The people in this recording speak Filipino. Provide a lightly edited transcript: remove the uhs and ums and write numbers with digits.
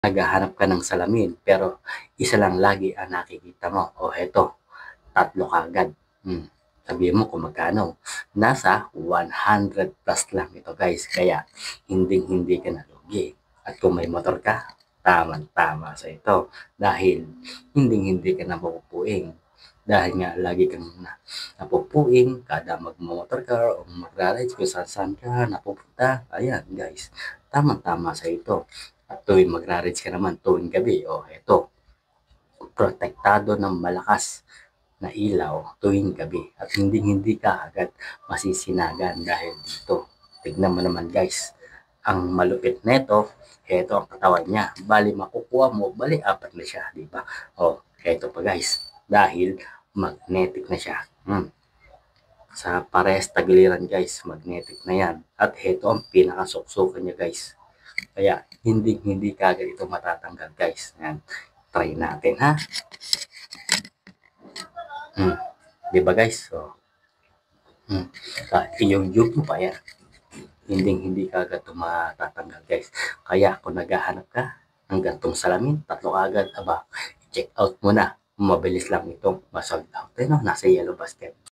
Naghahanap ka ng salamin pero isa lang lagi ang nakikita mo. O eto, tatlo kaagad. Sabihin mo kung magkano. Nasa 100 plus lang ito guys. Kaya hindi ka nalugi. At kung may motor ka, tamang-tama sa ito. Dahil hindi ka napupuing. Dahil nga lagi kang napupuing kada magmomotor ka o magra-rides kung saan ka napupunta. Ayan guys, tamang-tama sa ito. At tuwing magra-rides ka naman tuwing gabi, o eto, protektado ng malakas na ilaw tuwing gabi at hindi ka agad masisinagan dahil dito. Tignan mo naman guys, ang malupit neto, eto ang katawan niya. Bali makukuha mo, bali apat na siya, di ba? O, eto pa guys, dahil magnetic na siya. Sa parehas tagiliran guys, magnetic na yan. At eto ang pinakasuksukan niya guys. Kaya hindi kagad ito matatanggal guys. Ayan, try natin ha. Di ba guys? So, yung mo pa yan. Hindi kagad ito matatanggal guys. Kaya kung naghahanap ka ng gantong salamin, tatlo agad, aba, check out mo na. Mabilis lang itong masold out. Nasa yellow basket.